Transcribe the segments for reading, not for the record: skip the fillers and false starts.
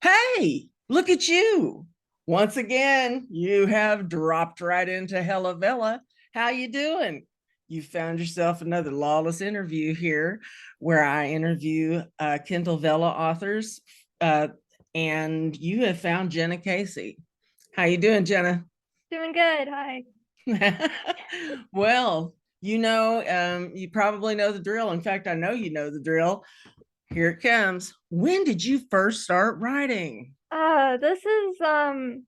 Hey, look at you. Once again, you have dropped right into Hella Vella. How you doing? You found yourself another Lawless interview here where I interview Kindle Vella authors. Uh, and you have found Jennah Casey. How you doing, Jennah? Doing good. Hi. Well, you probably know the drill. In fact, I know you know the drill. Here it comes. When did you first start writing? This is kind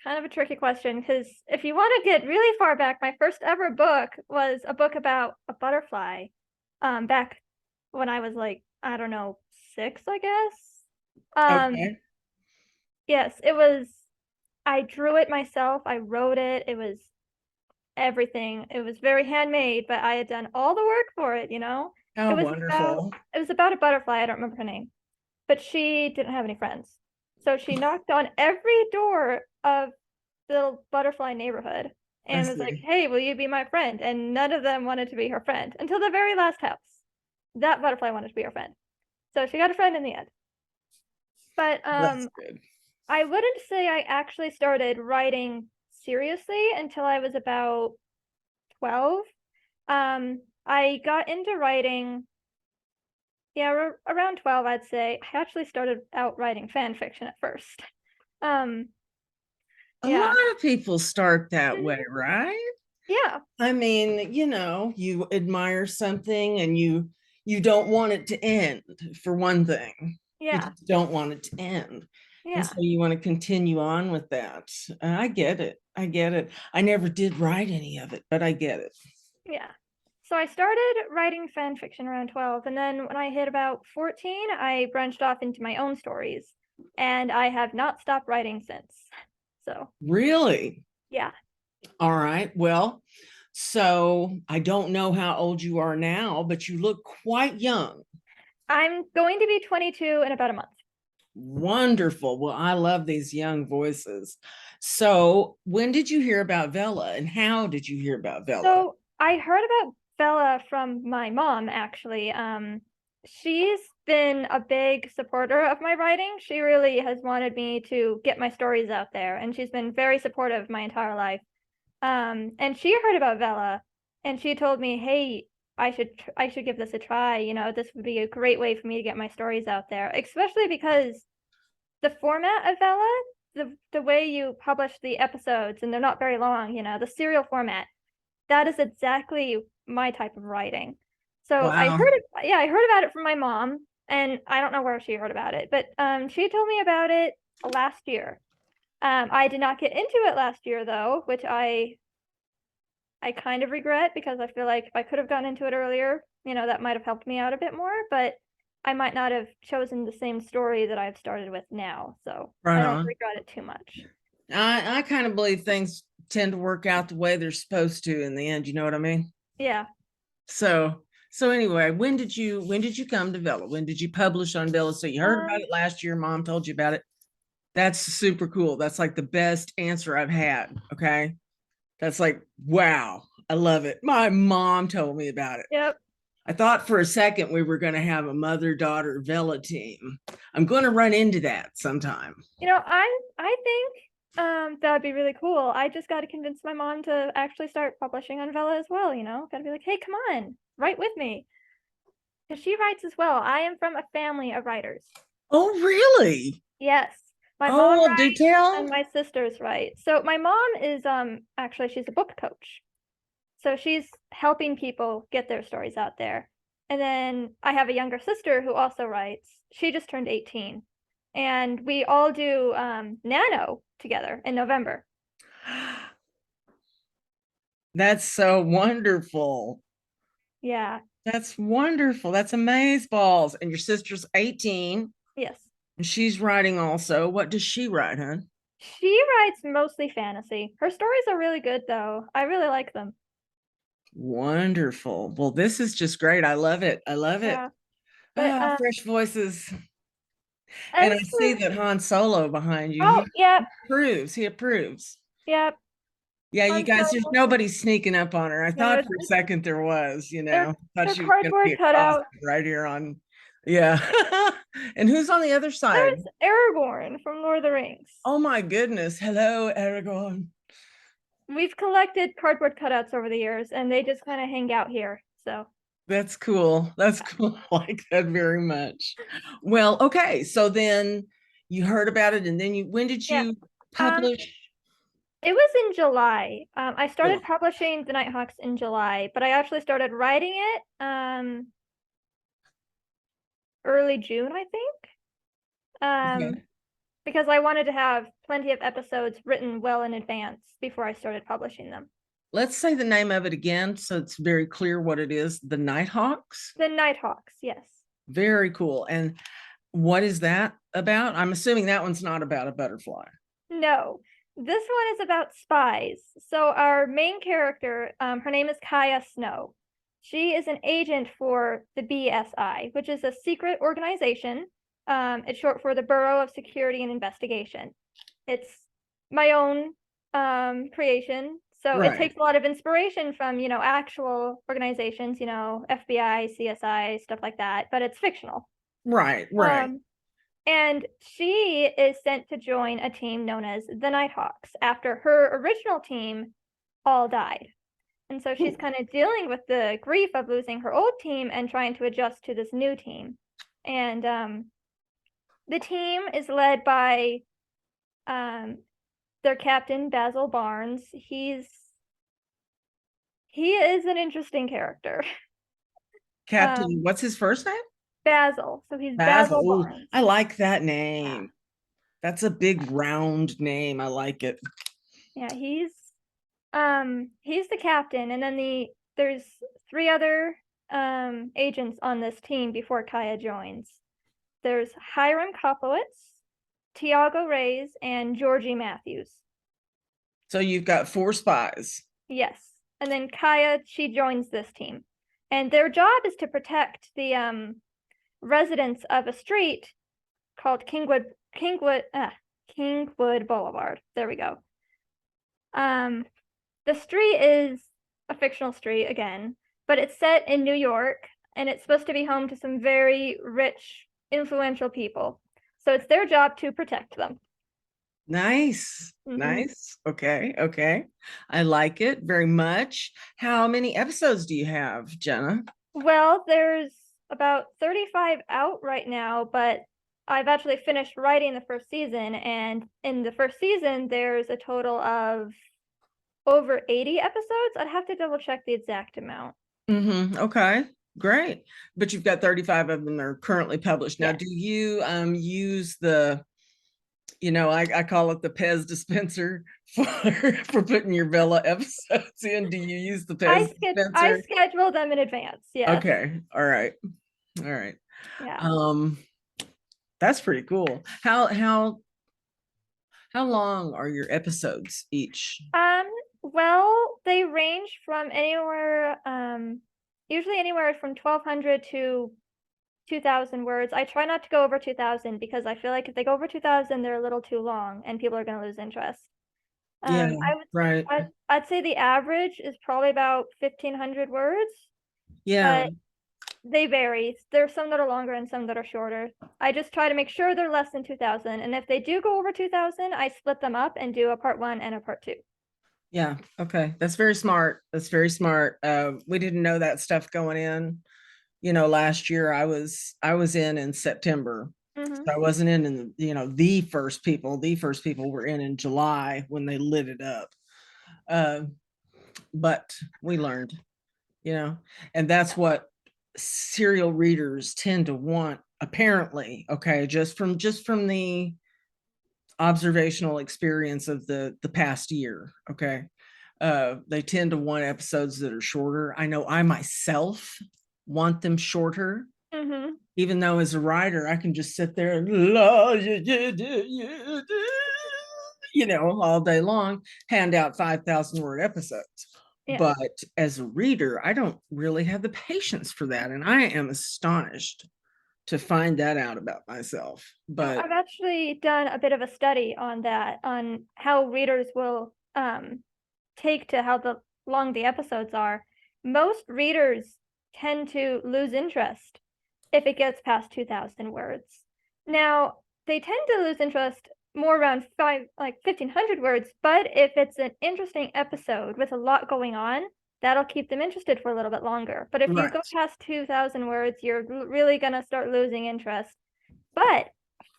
of a tricky question because if you want to get really far back, my first ever book was a book about a butterfly. Back when I was like, I don't know, 6, I guess. Okay. Yes, it was. I drew it myself. I wrote it. It was everything. It was very handmade, but I had done all the work for it, you know? It How was about wonderful. it was about a butterfly. I don't remember her name. But she didn't have any friends. So she knocked on every door of the butterfly neighborhood I and was like, see. "Hey, will you be my friend?" And none of them wanted to be her friend until the very last house. That butterfly wanted to be her friend. So she got a friend in the end. But That's good. I wouldn't say I actually started writing seriously until I was about 12. I got into writing, yeah, around 12, I'd say. I actually started out writing fan fiction at first. Um, A lot yeah. of people start that way, Mhm. right? Yeah. I mean, you admire something and you don't want it to end, for one thing. You Yeah. just don't want it to end. And so Yeah. you want to continue on with that. I get it. I get it. I never did write any of it, but I get it. Yeah. So I started writing fan fiction around 12, and then when I hit about 14, I branched off into my own stories, and I have not stopped writing since. So, Really? yeah. All right. Well, so I don't know how old you are now, but you look quite young. I'm going to be 22 in about a month. Wonderful. Well, I love these young voices. So, when did you hear about Vella and how did you hear about Vella? So I heard about Bella from my mom, actually. She's been a big supporter of my writing. She really has wanted me to get my stories out there, and she's been very supportive my entire life. And she heard about Vella, and she told me, "Hey, I should give this a try. You know, this would be a great way for me to get my stories out there, especially because the format of Vella, the way you publish the episodes, and they're not very long. You know, the serial format." That is exactly my type of writing. So I Wow. heard it, yeah, I heard about it from my mom, and I don't know where she heard about it, but she told me about it last year. I did not get into it last year though, which I kind of regret because I feel like if I could have gotten into it earlier, you know, that might have helped me out a bit more, but I might not have chosen the same story that I've started with now. So I Right don't on. regret it too much. I kind of believe things tend to work out the way they're supposed to in the end. You know what I mean? Yeah. So anyway, when did you come to Vella? When did you publish on Vella? So you heard about Um, it last year. Mom told you about it. That's super cool. That's like the best answer I've had. Okay. That's like, wow, I love it. My mom told me about it. yep. I thought for a second we were going to have a mother daughter Vella team. I'm going to run into that sometime. You know, I think that'd be really cool. I just got to convince my mom to actually start publishing on Vella as well, you know? Got to be like, "Hey, come on, write with me." Because she writes as well. I am from a family of writers. Oh, really? Yes. My Oh, mom well, do writes tell. and my sisters write. So my mom is actually she's a book coach. So she's helping people get their stories out there. And then I have a younger sister who also writes. She just turned 18. And we all do Nano together in November. That's so wonderful. Yeah. That's wonderful. That's amazeballs. And your sister's 18 Yes. and she's writing also. What does she write, huh? She writes mostly fantasy. Her stories are really good though. I really like them. Wonderful. Well, this is just great. I love it. I love it. Yeah. But Ah, fresh voices. And I as see for that Han Solo behind you. oh He yeah, approves. He approves. yeah. Yeah, you On guys, there's Solo. nobody sneaking up on her. I No, thought for a second there was, they're thought they're she was going to be cardboard accosted cutout. right here on. Yeah. And who's on the other side? There's Aragorn from Lord of the Rings. Oh my goodness. Hello, Aragorn. We've collected cardboard cutouts over the years, and they just kind of hang out here. So That's cool. That's cool. I like that very much. Well, okay. So then you heard about it, and then when did yeah, you um, publish? it was in July. I started July. publishing the Nighthawks in July, but I actually started writing it early June, I think. Okay. Because I wanted to have plenty of episodes written well in advance before I started publishing them. Let's say the name of it again so it's very clear what it is. The Nighthawks. The Nighthawks, yes. Very cool. And what is that about? I'm assuming that one's not about a butterfly. No, this one is about spies. So our main character, her name is Kaya Snow. She is an agent for the BSI, which is a secret organization. It's short for the Bureau of Security and Investigation. It's my own creation. So it Right. takes a lot of inspiration from, actual organizations, FBI, CSI, stuff like that, but it's fictional. Right. Right. And she is sent to join a team known as the Nighthawks after her original team all died. And so she's kind of dealing with the grief of losing her old team and trying to adjust to this new team. And the team is led by their captain, Basil Barnes. He is an interesting character. Captain, what's his first name? Basil. So he's Basil. Basil Ooh, Barnes. I like that name. Yeah. That's a big round name. I like it. Yeah, he's the captain, and then there's 3 other agents on this team before Kaya joins. There's Hiram Kopowitz, Tiago Reyes, and Georgie Matthews. So you've got 4 spies. Yes. And then Kaya, she joins this team. And their job is to protect the residents of a street called Kingwood Boulevard. There we go. The street is a fictional street again, but it's set in New York, and it's supposed to be home to some very rich, influential people. So it's their job to protect them. Nice. Nice. Okay. Okay. I like it very much. How many episodes do you have, Jennah? Well, there's about 35 out right now, but I've actually finished writing the first season, and in the first season, there's a total of over 80 episodes. I'd have to double check the exact amount. Okay, great. But you've got 35 of them that are currently published. Now, Yes. do you use the, I call it the Pez dispenser for putting your Vella episodes in? Do you use the Pez dispenser? I schedule them in advance. Yes. Okay. All right. All right. Yeah. That's pretty cool. How long are your episodes each? Well, they range from usually anywhere from 1,200 to 2,000 words. I try not to go over 2,000 because I feel like if they go over 2,000, they're a little too long and people are going to lose interest. Yeah, right. I'd say the average is probably about 1,500 words. Yeah. But they vary. There's some that are longer and some that are shorter. I just try to make sure they're less than 2,000. And if they do go over 2,000, I split them up and do a part 1 and a part 2. Yeah. Okay. That's very smart. That's very smart. We didn't know that stuff going in. Last year I was in September. So I wasn't in the first people. The first people were in July when they lit it up. But we learned, and that's what serial readers tend to want, apparently. Okay, just from the observational experience of the past year. Okay, they tend to want episodes that are shorter. I know I myself want them shorter, even though as a writer I can just sit there and all day long, hand out 5,000 word episodes. Yeah. But as a reader, I don't really have the patience for that, and I am astonished to find that out about myself. But I've actually done a bit of a study on that, on how readers will take to how long the episodes are. Most readers tend to lose interest if it gets past 2,000 words. Now, they tend to lose interest more around 1,500 words, but if it's an interesting episode with a lot going on, that'll keep them interested for a little bit longer. But if you go Right. past 2,000 words, you're really going to start losing interest. But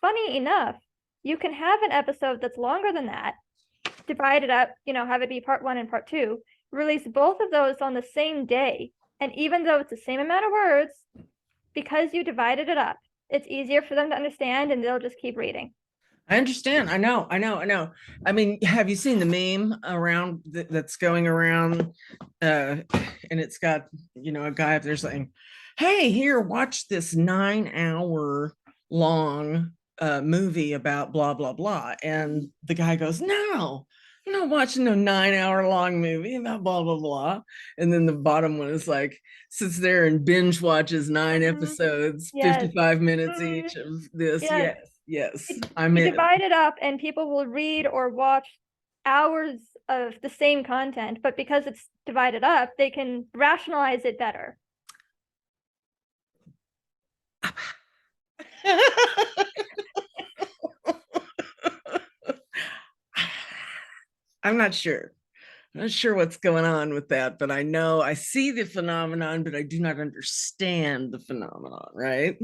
funny enough, you can have an episode that's longer than that, divide it up, have it be part 1 and part 2, release both of those on the same day. And even though it's the same amount of words, because you divided it up, it's easier for them to understand and they'll just keep reading. I understand. I know. I mean, have you seen the meme around that's going around? And it's got, a guy up there saying, "Hey, here, watch this 9-hour long movie about blah, blah, blah." And the guy goes, "No, I'm not watching no 9-hour long movie about blah, blah, blah." And then the bottom one is like, sits there and binge watches 9 episodes, Yes. 55 minutes each of this. Yes. Yes, You divide it up and people will read or watch hours of the same content, but because it's divided up, they can rationalize it better. I'm not sure. I'm not sure what's going on with that, but I know I see the phenomenon, but I do not understand the phenomenon, right?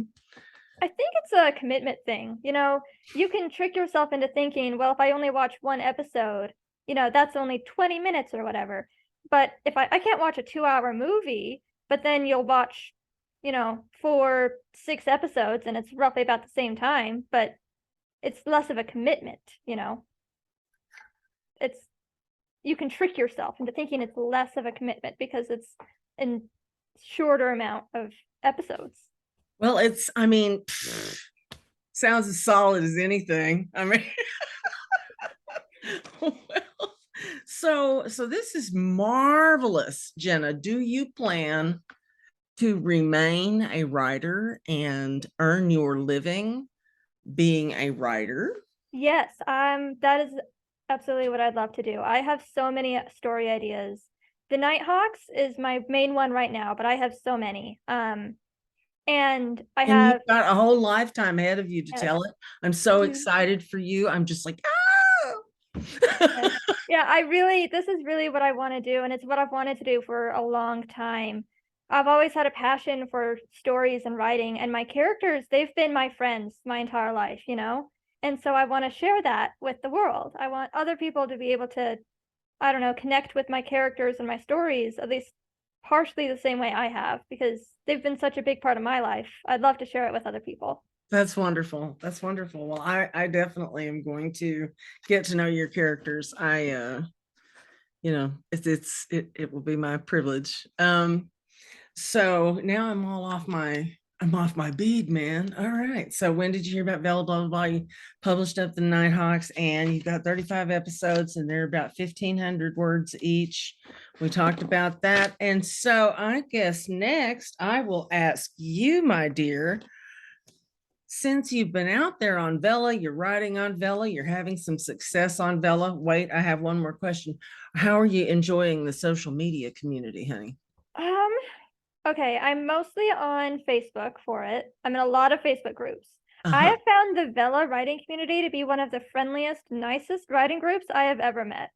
I think it's a commitment thing. You can trick yourself into thinking, well, if I only watch one episode, that's only 20 minutes or whatever. But if I can't watch a 2-hour movie, but then you'll watch, 4, 6 episodes and it's roughly about the same time, but it's less of a commitment, It's you can trick yourself into thinking it's less of a commitment because it's a shorter amount of episodes. Well, I mean, sounds as solid as anything. I mean, well, so this is marvelous, Jennah. Do you plan to remain a writer and earn your living being a writer? Yes, that is absolutely what I'd love to do. I have so many story ideas. The Nighthawks is my main one right now, but I have so many. And I And have you've got a whole lifetime ahead of you to tell it. I'm so excited for you. I'm just like, yes. Yeah, this is really what I want to do, and it's what I've wanted to do for a long time. I've always had a passion for stories and writing, and my characters, they've been my friends my entire life, And so I want to share that with the world. I want other people to be able to, I don't know, connect with my characters and my stories, at least partially the same way I have, because they've been such a big part of my life. I'd love to share it with other people. That's wonderful. That's wonderful. Well, I definitely am going to get to know your characters. It will be my privilege. So now I'm off my bead, man. All right. So when did you hear about Vella, blah, blah, blah? You published up the Nighthawks and you've got 35 episodes and they're about 1,500 words each. We talked about that. And so I guess next I will ask you, my dear, since you've been out there on Vella, you're writing on Vella, you're having some success on Vella. Wait, I have one more question. How are you enjoying the social media community, honey? Okay, I'm mostly on Facebook for it. I'm in a lot of Facebook groups. I Uh-huh. have found the Vella writing community to be one of the friendliest, nicest writing groups I have ever met.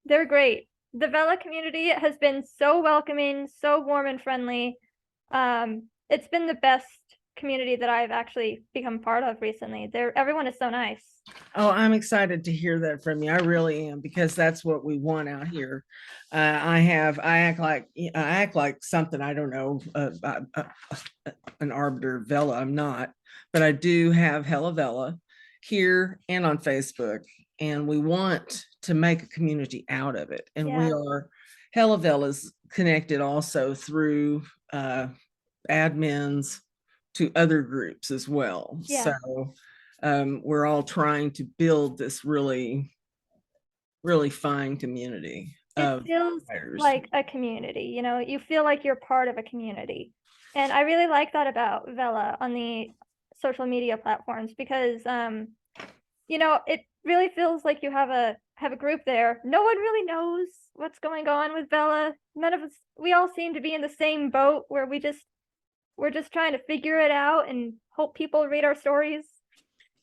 They're great. The Vella community has been so welcoming, so warm and friendly. It's been the best community that I've actually become part of recently. Everyone is so nice. Oh, I'm excited to hear that from you. I really am, because that's what we want out here. I act like something I don't know, an arbiter of Vella. I'm not, but I do have Hella Vella here and on Facebook, and we want to make a community out of it. And we are Hella Vella's connected also through admins to other groups as well. Yeah. So we're all trying to build this really, really fine community. It feels like a community, you feel like you're part of a community. And I really like that about Vella on the social media platforms because, it really feels like you have a group there. No one really knows what's going on with Vella. None of us, we all seem to be in the same boat where we just we're just trying to figure it out and hope people read our stories.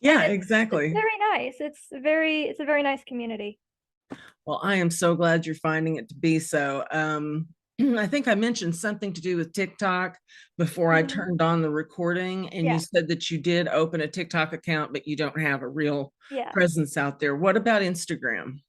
Yeah, It's exactly. very nice. It's a very nice community. Well, I am so glad you're finding it to be so. I think I mentioned something to do with TikTok before I turned on the recording, and you Yeah. said that you did open a TikTok account, but you don't have a real Yeah. presence out there. What about Instagram?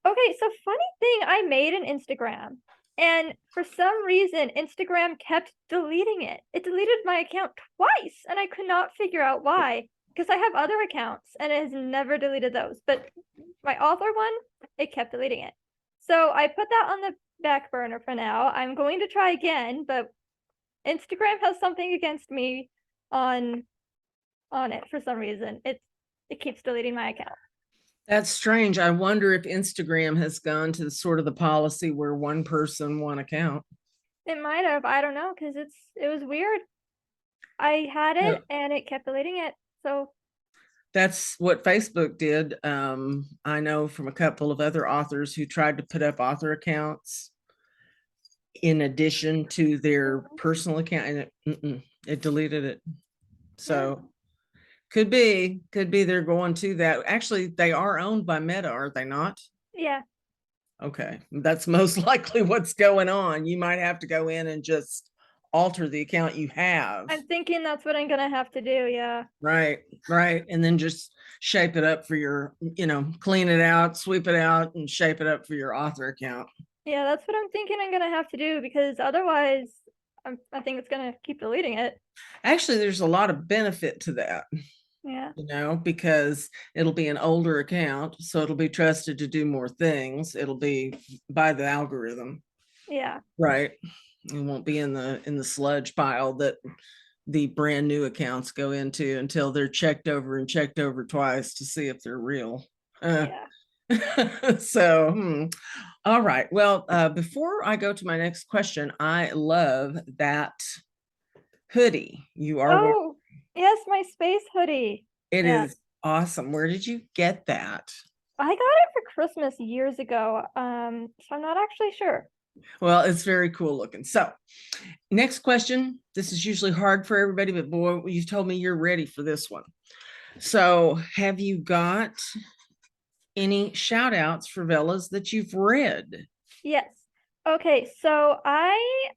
Okay, so funny thing, I made an Instagram, and for some reason, Instagram kept deleting it. It deleted my account twice, and I could not figure out why, because I have other accounts, and it has never deleted those. But my author one, it kept deleting it. So I put that on the back burner for now. I'm going to try again, but Instagram has something against me on it for some reason. It keeps deleting my account. That's strange. I wonder if Instagram has gone to the sort of the policy where one person, one account. It might have, I don't know, because it was weird. I had Yeah. it and it kept deleting it. So That's what Facebook did. I know from a couple of other authors who tried to put up author accounts in addition to their personal account, and it deleted it. So could be they're going to that. Actually, they are owned by Meta, are they not? yeah, Okay, that's most likely what's going on. You might have to go in and just alter the account you have. I'm thinking that's what I'm gonna have to do. Yeah. Right, right. And then just shape it up for your, clean it out, sweep it out, and shape it up for your author account. Yeah, that's what I'm thinking I'm gonna have to do because otherwise I think it's gonna keep deleting it. Actually, there's a lot of benefit to that, Yeah. because it'll be an older account, so it'll be trusted to do more things. It'll be by the algorithm, Yeah. right? It won't be in the sludge pile that the brand new accounts go into until they're checked over and checked over twice to see if they're real. Yeah. So, all right. Well, before I go to my next question, I love that hoodie you are wearing. Oh, yes, my space hoodie. It Yeah. is awesome. Where did you get that? I got it for Christmas years ago. So I'm not actually sure. Well, it's very cool looking. So, next question. This is usually hard for everybody, but boy, you've told me you're ready for this one. So, have you got any shout outs for Vellas that you've read? Yes. Okay, so I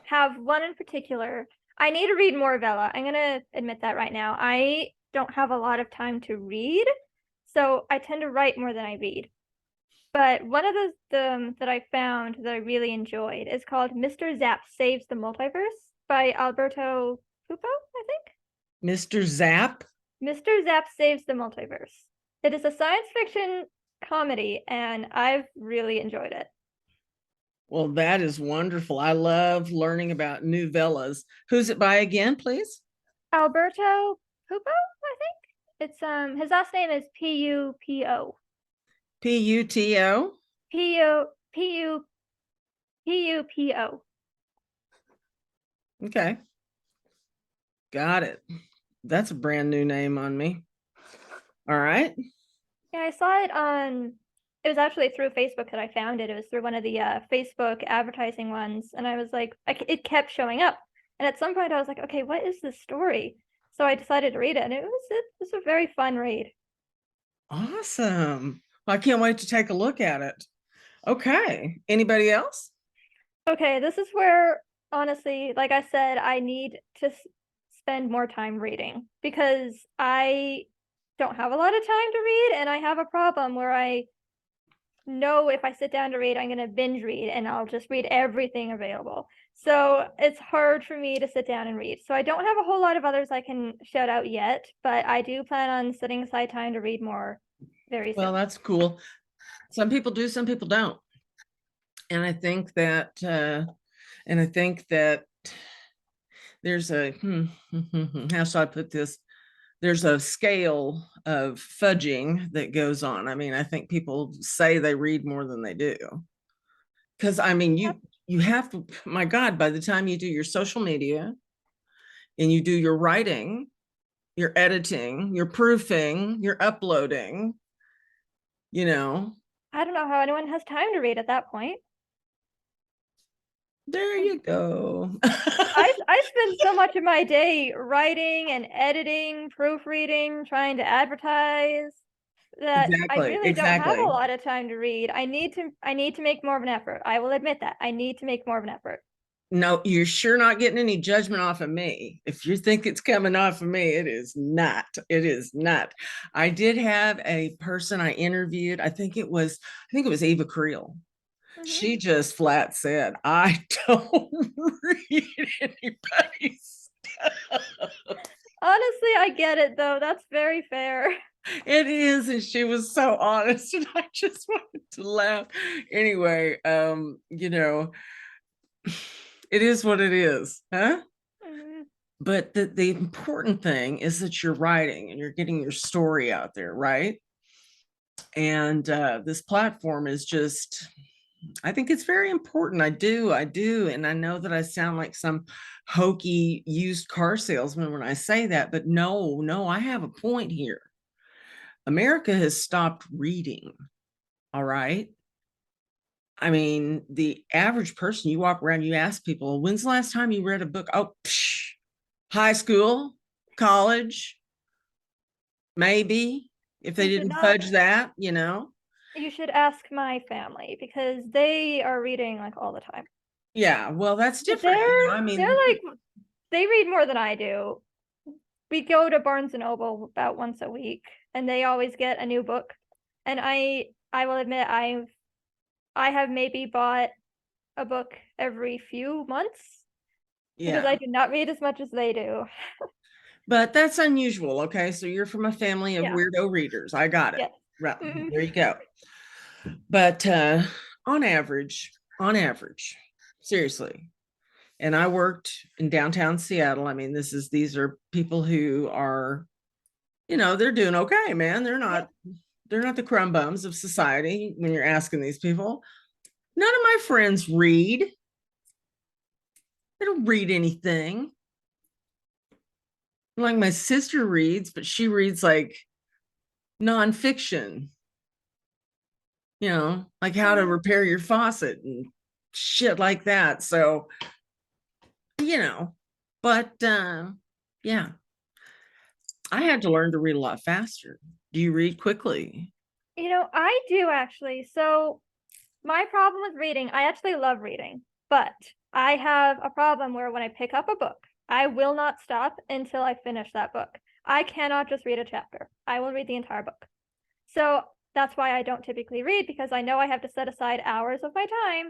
have one in particular. I need to read more Vella. I'm gonna admit that right now. I don't have a lot of time to read, so I tend to write more than I read. But one of the that I found that I really enjoyed is called Mr. Zap Saves the Multiverse by Alberto Pupo, I think. Mr. Zap? Mr. Zap Saves the Multiverse. It is a science fiction comedy, and I've really enjoyed it. Well, that is wonderful. I love learning about novellas. Who's it by again, please? Alberto Pupo, I think. It's his last name is Pupo. Puto. Pupo. Okay, got it. That's a brand new name on me. All right. Yeah, I saw it on. It was actually through Facebook that I found it. It was through one of the Facebook advertising ones, and I was like, it kept showing up. And at some point, I was like, okay, what is this story? So I decided to read it, and it was a very fun read. Awesome. Well, I can't wait to take a look at it. Okay. Anybody else? Okay, this is where honestly, like I said, I need to spend more time reading because I don't have a lot of time to read, and I have a problem where I know if I sit down to read, I'm going to binge read and I'll just read everything available. So it's hard for me to sit down and read. So I don't have a whole lot of others I can shout out yet, but I do plan on setting aside time to read more very Well, soon. that's cool. Some people do, some people don't. And I think that there's a how should I put this? There's a scale of fudging that goes on. I mean, I think people say they read more than they do. Because I mean, you have to, my God, by the time you do your social media and you do your writing, your editing, your proofing, your uploading, you know. I don't know how anyone has time to read at that point. There you go. I spend so much of my day writing and editing, proofreading, trying to advertise that I Exactly, really don't have a exactly. lot of time to read. I need to make more of an effort. I will admit that. I need to make more of an effort. No, you're sure not getting any judgment off of me. If you think it's coming off of me, it is not. It is not. I did have a person I interviewed. I think it was Eva Creel. Hmm. She just flat said, I don't read anybody's stuff. Honestly, I get it though. That's very fair. It is, and she was so honest, and I just wanted to laugh. Anyway, it is what it is, huh? Mhm. But the important thing is that you're writing and you're getting your story out there, right? And this platform is just, I think it's very important. I do. And I know that I sound like some hokey used car salesman when I say that, but no, I have a point here. America has stopped reading. All right. I mean, the average person, you walk around, you ask people, when's the last time you read a book? Oh, high school, college, maybe, if they You should didn't not. fudge that. You should ask my family because they are reading like all the time. Yeah, well, that's But different. I they're mean, like they read more than I do. We go to Barnes and Noble about once a week, and they always get a new book. And I will admit I have maybe bought a book every few months because yeah, I do not read as much as they do. but that's unusual. Okay, so you're from a family of Yeah. weirdo readers. I got it. Yes. Right, Mhm. there you go. But on average, seriously, and I worked in downtown Seattle. I mean, these are people who are, they're doing okay, man. Yep. They're not the crumb bums of society when you're asking these people. None of my friends read. They don't read anything. Like my sister reads, but she reads like nonfiction, like how to Mhm. repair your faucet and shit like that. So, you know, but yeah, I had to learn to read a lot faster. Do you read quickly? I do actually. So my problem with reading, I actually love reading, but I have a problem where when I pick up a book, I will not stop until I finish that book. I cannot just read a chapter. I will read the entire book. So that's why I don't typically read because I know I have to set aside hours of my time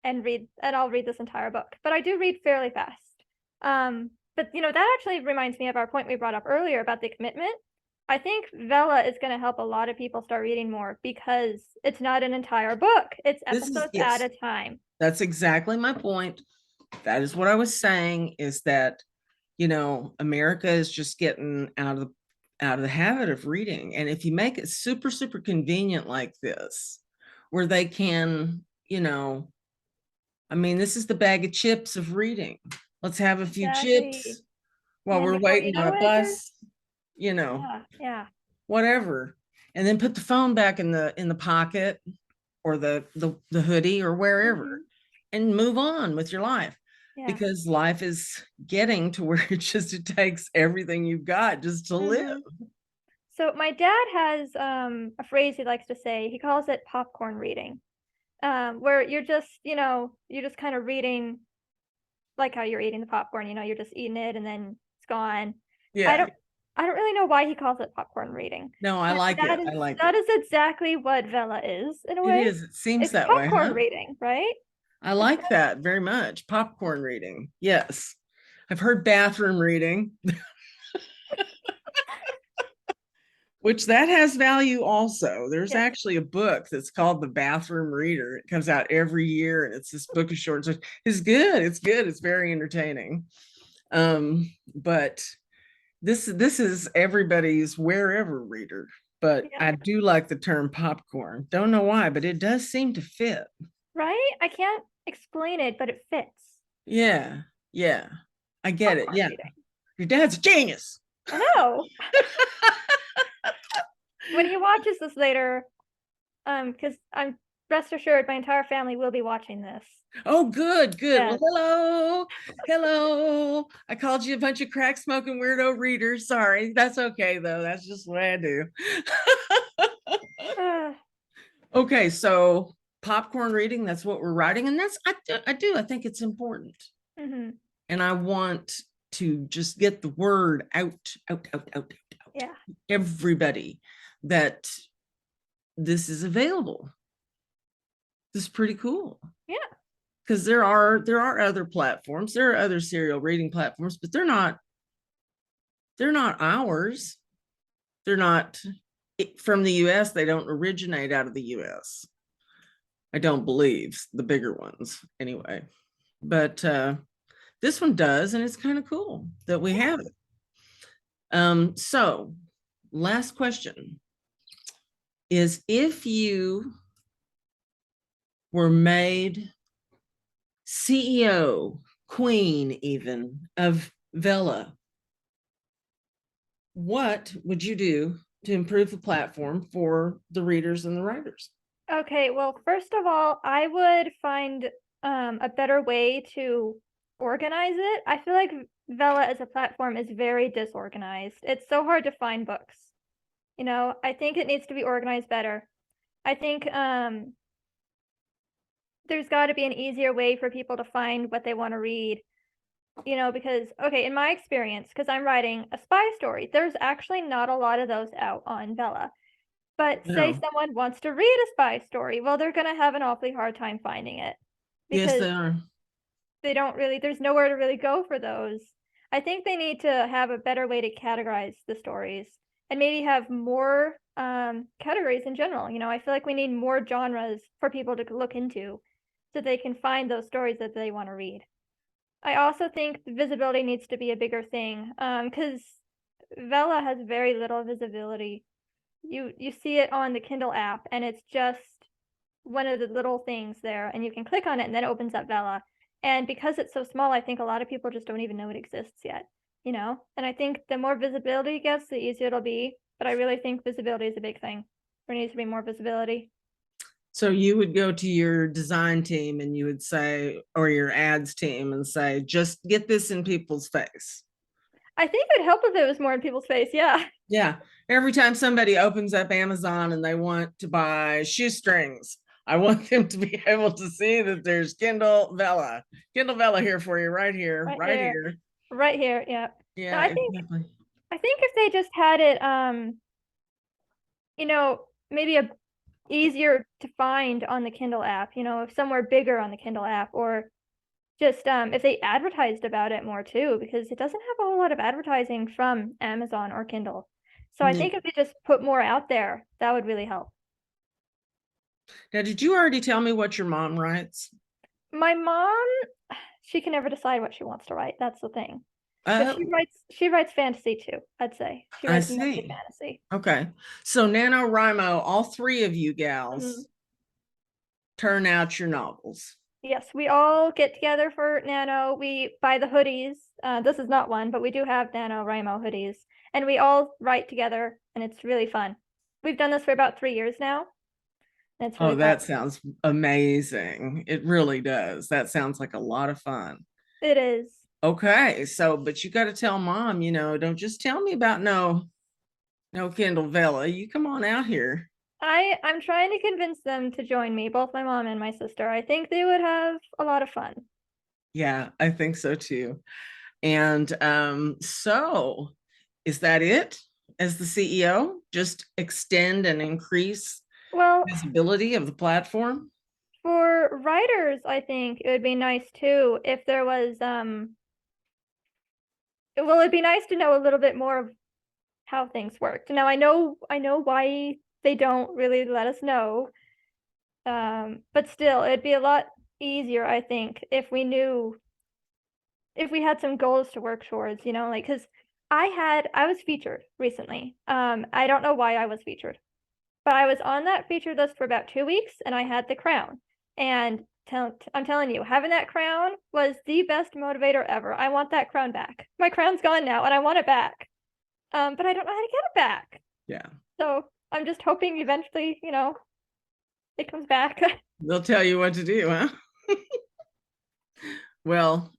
and read, and I'll read this entire book. But I do read fairly fast. But that actually reminds me of our point we brought up earlier about the commitment. I think Vella is going to help a lot of people start reading more because it's not an entire book. It's This is, episodes at yes, a time. that's exactly my point. That is what I was saying, is that, America is just getting out of the habit of reading. And if you make it super, super convenient like this, where they can, I mean, this is the bag of chips of reading. Let's have a few Exactly. chips while And then we're before you waiting on know a it, there's bus, you know, yeah, yeah. whatever. And then put the phone back in the pocket, or the hoodie, or wherever, Hmm. and move on with your life, Yeah. because life is getting to where it takes everything you've got just to live. Hmm. So my dad has a phrase he likes to say. He calls it popcorn reading, where you're just kind of reading like how you're eating the popcorn. You're just eating it and then it's gone. I Yeah, don't I don't really know why he calls it popcorn reading, no, I but like that it. is I like that it. is exactly what Vela is in a It way. is. It seems It's that way, popcorn huh? reading, right? I It's like that very much. Popcorn reading. Yes. I've heard bathroom reading, which that has value also. There's yeah, actually a book that's called The Bathroom Reader. It comes out every year, and it's this book of short stories. It's good. It's good. It's very entertaining. But this is everybody's wherever reader. But yeah, I do like the term popcorn. Don't know why, but it does seem to fit. right. I can't explain it, but it fits. Yeah, yeah. I get it. Popcorn Yeah. reading. Your dad's a genius. I know. When he watches this later, because I'm rest assured, my entire family will be watching this. Oh, good. Yes. Well, hello. I called you a bunch of crack smoking weirdo readers. Sorry. That's okay though. That's just what I do. Okay, so popcorn reading, that's what we're writing. And I think it's important. Mhm. And I want to just get the word out. Yeah. Everybody that this is available. This is pretty cool. Yeah. Because there are other platforms, there are other serial reading platforms, but they're not ours. They're not from the US. They don't originate out of the US. I don't believe, the bigger ones anyway. But this one does, and it's kind of cool that we have it. So last question is, if you were made CEO, queen even, of Vella, what would you do to improve the platform for the readers and the writers? Okay, well, first of all, I would find a better way to organize it. I feel like Vella as a platform is very disorganized. It's so hard to find books. You know, I think it needs to be organized better. I think there's got to be an easier way for people to find what they want to read. You know, because, okay, in my experience, because I'm writing a spy story, there's actually not a lot of those out on Vella. But say No. someone wants to read a spy story, well, they're going to have an awfully hard time finding it Yes, because they are. they don't really, there's nowhere to really go for those. I think they need to have a better way to categorize the stories and maybe have more categories in general. You know, I feel like we need more genres for people to look into so they can find those stories that they want to read. I also think the visibility needs to be a bigger thing because Vella has very little visibility. You see it on the Kindle app, and it's just one of the little things there, and you can click on it, and then it opens up Vella. And because it's so small, I think a lot of people just don't even know it exists yet, you know? And I think the more visibility it gets, the easier it'll be. But I really think visibility is a big thing. There needs to be more visibility. So you would go to your design team and you would say, or your ads team, and say, just get this in people's face. I think it would help if it was more in people's face. Yeah. Yeah. Every time somebody opens up Amazon and they want to buy shoestrings, I want them to be able to see that there's Kindle Vella here for you, right here, right here. Right here. Yeah. No, Yeah, exactly. I think if they just had it, you know, maybe a easier to find on the Kindle app, you know, if somewhere bigger on the Kindle app, or just if they advertised about it more too, because it doesn't have a whole lot of advertising from Amazon or Kindle. So I think if they just put more out there, that would really help. Now, did you already tell me what your mom writes? My mom, she can never decide what she wants to write. That's the thing. But Oh, she writes fantasy too, I'd say. She I writes mostly see. fantasy. Okay. So NaNoWriMo, all three of you gals turn out your novels. Yes, we all get together for Nano. We buy the hoodies. This is not one, but we do have NaNoWriMo hoodies. And we all write together, and it's really fun. We've done this for about 3 years now. And it's really Oh, fun. that sounds amazing. It really does. That sounds like a lot of fun. It is. Okay, so but you got to tell mom, don't just tell me about no Kindle Vella. You come on out here. I'm trying to convince them to join me, both my mom and my sister. I think they would have a lot of fun. Yeah, I think so too. And so is that it as the CEO? Just extend and increase Well, visibility of the platform? for writers, I think it would be nice too if there was well, it'd be nice to know a little bit more of how things worked. Now I know why they don't really let us know. But still, it'd be a lot easier, I think, if we knew, if we had some goals to work towards, you know, like, because I was featured recently. I don't know why I was featured, but I was on that featured list for about 2 weeks, and I had the crown. And I'm telling you, having that crown was the best motivator ever. I want that crown back. My crown's gone now, and I want it back. But I don't know how to get it back. Yeah. So I'm just hoping eventually, you know, it comes back. They'll tell you what to do, huh? Well,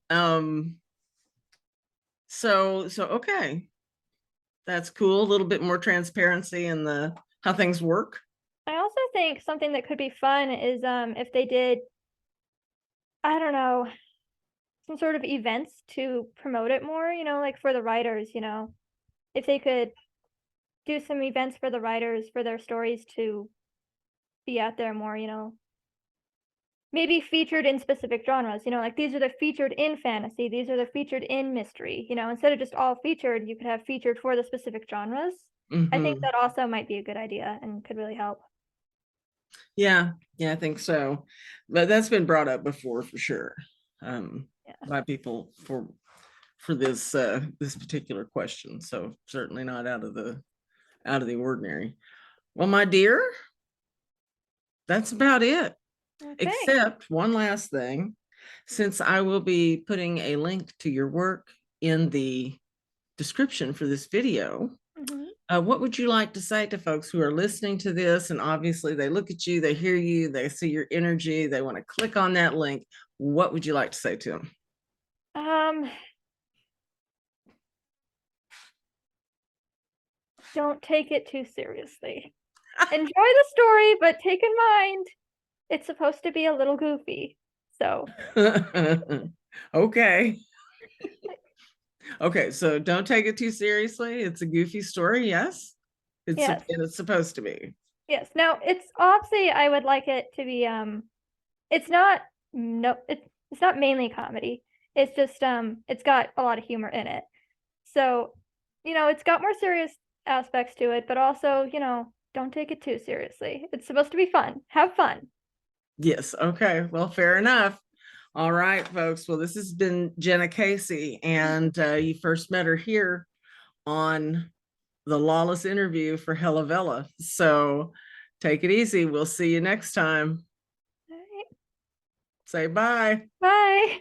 so okay. That's cool. A little bit more transparency in the how things work. I also think something that could be fun is if they did, I don't know, some sort of events to promote it more, like for the writers, if they could do some events for the writers for their stories to be out there more, maybe featured in specific genres, like these are the featured in fantasy, these are the featured in mystery, instead of just all featured, you could have featured for the specific genres. I think that also might be a good idea and could really help. Yeah, I think so. But that's been brought up before for sure. By people for this this particular question. So certainly not out of the ordinary. Well, my dear, that's about it. Okay. Except one last thing. Since I will be putting a link to your work in the description for this video, what would you like to say to folks who are listening to this? And obviously they look at you, they hear you, they see your energy, they want to click on that link. What would you like to say to them? Don't take it too seriously. Enjoy the story, but take in mind it's supposed to be a little goofy. So okay. Okay, so don't take it too seriously. It's a goofy story, yes? It's supposed to be. Yes. Now, it's obviously I would like it to be it's not it's not mainly comedy. It's just it's got a lot of humor in it. So, it's got more serious aspects to it, but also, don't take it too seriously. It's supposed to be fun. Have fun. Yes. Okay. Well, fair enough. All right, folks. Well, this has been Jennah Casey, and you first met her here on the Lawless interview for Hella Vella. So take it easy. We'll see you next time. All right. Say bye. Bye.